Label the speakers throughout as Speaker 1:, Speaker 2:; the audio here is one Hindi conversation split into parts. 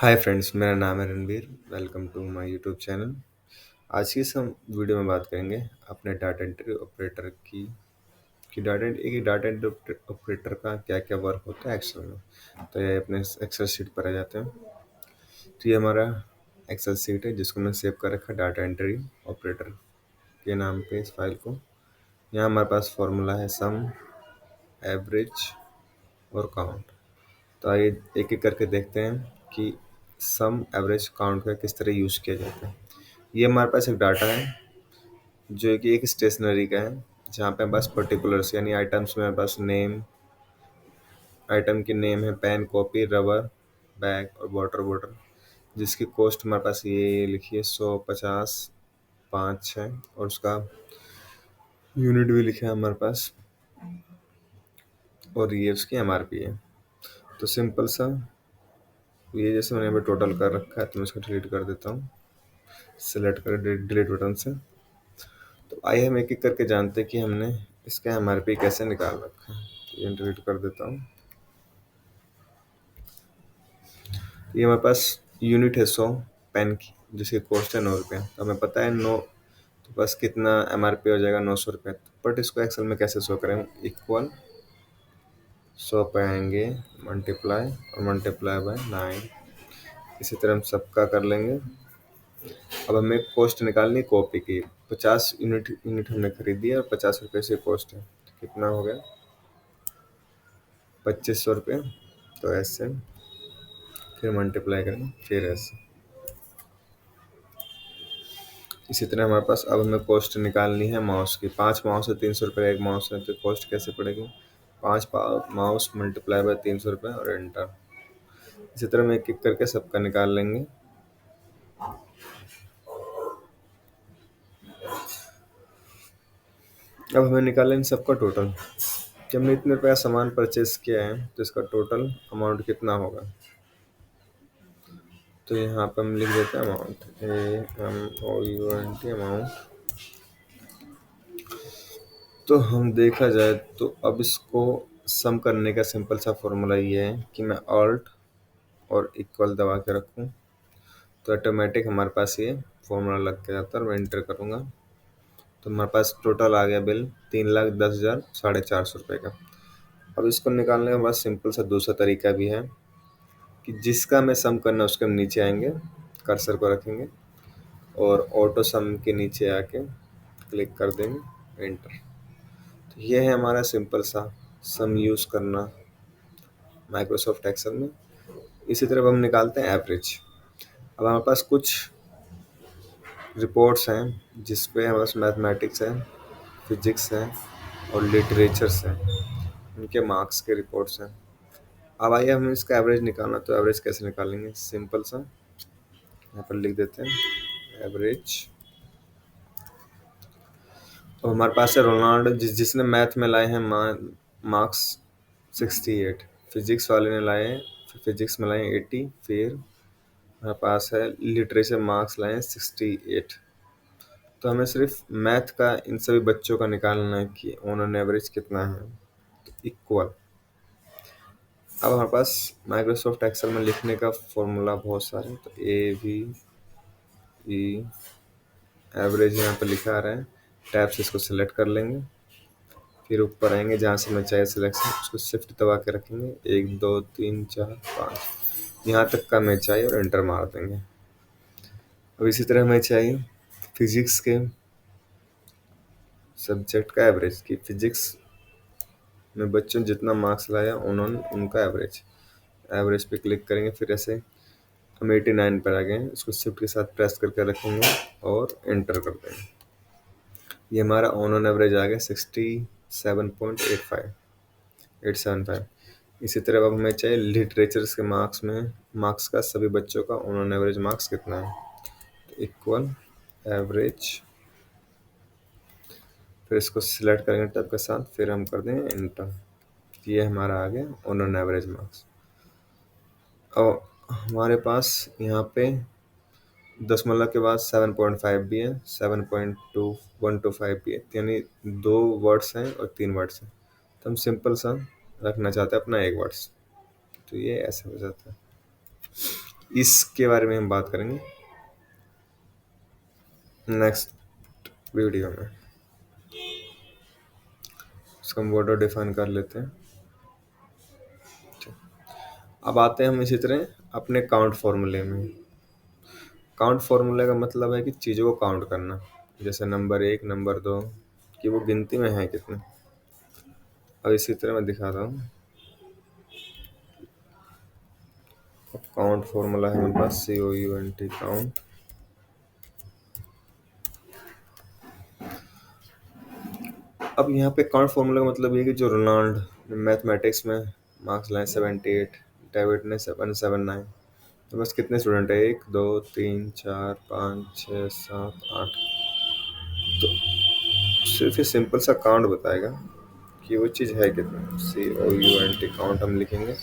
Speaker 1: हाय फ्रेंड्स, मेरा नाम है Ranbir. Welcome to my YouTube channel. आज की इस हम वीडियो में बात करेंगे अपने डाटा एंट्री ऑपरेटर की कि डाटा एंट्री ऑपरेटर का क्या क्या वर्क होता है एक्सेल में। तो ये अपने एक्सेल शीट पर आ जाते हैं। तो ये हमारा एक्सेल शीट है जिसको मैंने सेव कर रखा है डाटा एंट्री ऑपरेटर के नाम पे इस फाइल को। यहाँ हमारे पास फॉर्मूला है सम, एवरेज और काउंट। तो आइए एक एक करके देखते हैं कि सम, एवरेज, काउंट का किस तरह यूज़ किया जाता है। ये हमारे पास एक डाटा है जो कि एक स्टेशनरी का है, जहाँ पे हमारे पास पर्टिकुलर्स यानी आइटम्स में हमारे पास नेम, आइटम की नेम है पेन, कॉपी, रबर, बैग और वाटर बॉटल, जिसकी कॉस्ट हमारे पास ये लिखी है 150, 5 है और उसका यूनिट भी लिखा है हमारे पास और ये उसकी एमआरपी है। तो सिंपल सा ये जैसे मैंने यहाँ पे टोटल कर रखा है तो मैं इसको डिलीट कर देता हूँ, सेलेक्ट कर डिलीट बटन से। तो आइए हम एक एक करके जानते हैं कि हमने इसका एमआरपी कैसे निकाल रखा है। तो ये डिलीट कर देता हूँ। ये हमारे पास यूनिट है 100 पेन की, जिसकी कॉस्ट है 9 रुपये। तो हमें पता है 9, तो बस कितना एमआरपी हो जाएगा 900 रुपये। बट इसको एक्सेल में कैसे शो करें, इक्वल 100 पे आएंगे, मल्टीप्लाई और मल्टीप्लाई बाय 9। इसी तरह हम सबका कर लेंगे। अब हमें कॉस्ट निकालनी कॉपी की। 50 यूनिट यूनिट हमने खरीदी है और 50 रुपये से कॉस्ट है, तो कितना हो गया 2500 रुपये। तो ऐसे फिर मल्टीप्लाई करें, फिर ऐसे। इसी तरह हमारे पास अब हमें कॉस्ट निकालनी है माउस की। 5 माउस है, 300 रुपये का एक माउस है, तो कॉस्ट कैसे पड़ेगी 5 माउस मल्टीप्लाई बाय 300 रुपये और एंटर। इसी तरह हम एक एक करके सबका निकाल लेंगे। अब हमें निकालें इन सबका टोटल कि हमने इतने रुपये का सामान परचेस किया है तो इसका टोटल अमाउंट कितना होगा। तो यहाँ पे हम लिख देते हैं अमाउंट, AMOUNT अमाउंट। तो हम देखा जाए तो अब इसको सम करने का सिंपल सा फॉर्मूला ये है कि मैं ऑल्ट और इक्वल दबा के रखूँ तो ऑटोमेटिक हमारे पास ये फॉर्मूला लग के जाता है और मैं एंटर करूँगा तो हमारे पास टोटल आ गया बिल 3,10,450 रुपये का। अब इसको निकालने का बस सिंपल सा दूसरा तरीका भी है कि जिसका हमें सम करना है उसके हम नीचे आएंगे, कर्सर को रखेंगे और ऑटो सम के नीचे आके क्लिक कर देंगे, एंटर। तो ये है हमारा सिंपल सा सम यूज़ करना माइक्रोसॉफ्ट एक्सेल में। इसी तरह अब हम निकालते हैं एवरेज। अब हमारे पास कुछ रिपोर्ट्स हैं जिस पे हमारे पास मैथमेटिक्स है, फिजिक्स है और लिटरेचर्स हैं, उनके मार्क्स के रिपोर्ट्स हैं। अब आइए हमें इसका एवरेज निकालना, तो एवरेज कैसे निकालेंगे, सिंपल सा यहाँ पर लिख देते हैं एवरेज। और हमारे पास है रोनाल्डो जिसने मैथ में लाए हैं मार्क्स 68, फिजिक्स वाले ने लाए हैं, फिजिक्स में लाए हैं 80, फिर हमारे पास है लिटरेचर मार्क्स लाए हैं 68। तो हमें सिर्फ मैथ का इन सभी बच्चों का निकालना है कि उन्होंने एवरेज कितना है। तो इक्वल, अब हमारे पास माइक्रोसॉफ्ट एक्सेल में लिखने का फॉर्मूला बहुत सारे हैं, तो AVE एवरेज यहाँ पर लिखा आ रहा है। टैब से इसको सिलेक्ट कर लेंगे, फिर ऊपर आएंगे जहाँ से हमें चाहिए सिलेक्शन, उसको शिफ्ट दबा के रखेंगे 1 2 3 4 5 यहाँ तक का हमें चाहिए और एंटर मार देंगे। अब इसी तरह हमें चाहिए फिजिक्स के सब्जेक्ट का एवरेज कि फिजिक्स में बच्चों ने जितना मार्क्स लाया उन्होंने उनका एवरेज। एवरेज पे क्लिक करेंगे, फिर ऐसे हम 89 पर आ गए हैं, इसको शिफ्ट के साथ प्रेस करके रखेंगे और एंटर कर देंगे। ये हमारा ऑन एवरेज आ गया 67.875। इसी तरह अब हमें चाहिए लिटरेचर के मार्क्स में, मार्क्स का सभी बच्चों का ऑन एवरेज मार्क्स कितना है, इक्वल एवरेज। फिर इसको सिलेक्ट करेंगे टैब के साथ, फिर हम कर देंगे एंटर। ये हमारा आ गया ऑन एवरेज मार्क्स। और हमारे पास यहाँ पे दशमलव के बाद 7.5 भी है, 7.2125 भी है, यानी 2 वर्ड्स हैं और 3 वर्ड्स हैं। तो हम सिंपल सा रखना चाहते हैं अपना 1 वर्ड्स, तो ये ऐसे हो जाता है। इसके बारे में हम बात करेंगे नेक्स्ट वीडियो में। इसको हम वर्ड डिफाइन कर लेते हैं। अब आते हैं हम इसी तरह अपने काउंट फॉर्मूले में। काउंट फॉर्मूले का मतलब है कि चीज़ों को काउंट करना, जैसे नंबर एक, नंबर दो, कि वो गिनती में है कितने। अब इसी तरह मैं दिखा रहा हूँ। काउंट फॉर्मूला है हमारे पास COUNT, काउंट। अब यहाँ पे काउंट फॉर्मूला का मतलब ये कि जो रोनाल्ड मैथमेटिक्स में मार्क्स लाए 78, डेविड ने 779, तो बस कितने स्टूडेंट है, 1 2 3 4 5 6 7 8। तो सिर्फ ये सिंपल सा काउंट बताएगा कि वो चीज़ है कितना। COUNT, काउंट हम लिखेंगे,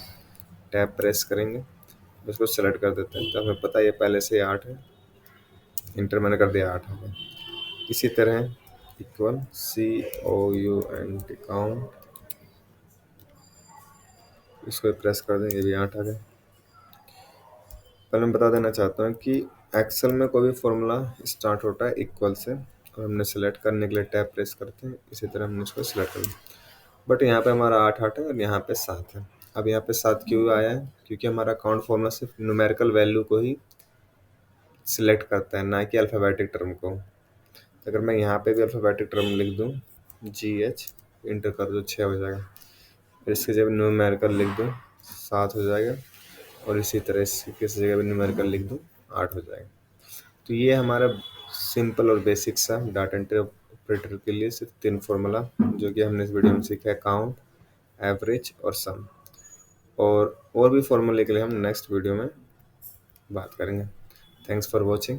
Speaker 1: टैब प्रेस करेंगे, उसको सेलेक्ट कर देते हैं, तो हमें पता है ये पहले से 8 है, इंटर मैंने कर दिया 8 है। इसी तरह इक्वल COUNT, काउंट, इसको प्रेस कर दें, ये भी 8 आ गया। पहले मैं बता देना चाहता हूँ कि एक्सेल में कोई भी फॉर्मूला स्टार्ट होता है इक्वल से, और हमने सेलेक्ट करने के लिए टैब प्रेस करते हैं, इसी तरह हमने इसको सेलेक्ट कर लिया। बट यहाँ पे हमारा 8 8 है और यहाँ पे 7 है। अब यहाँ पे 7 क्यों आया है, क्योंकि हमारा काउंट फॉर्मूला सिर्फ न्यूमेरिकल वैल्यू को ही सिलेक्ट करता है, ना कि अल्फ़ाबेटिक टर्म को। तो अगर मैं यहाँ पे भी अल्फ़ाबेटिक टर्म लिख दूँ, GH, इंटर कर दूँ, 6 हो जाएगा। फिर इसकी जगह न्यूमेरिकल लिख दूँ, 7 हो जाएगा। और इसी तरह इसकी किसी जगह भी न्यूमेरिकल लिख दूँ, 8 हो जाएगा। तो ये हमारा सिंपल और बेसिक सा डाटा एंट्री ऑपरेटर के लिए सिर्फ 3 फॉर्मूला जो कि हमने इस वीडियो में सीखा है, काउंट, एवरेज और सम। और भी फॉर्मूले के लिए हम नेक्स्ट वीडियो में बात करेंगे। Thanks for watching.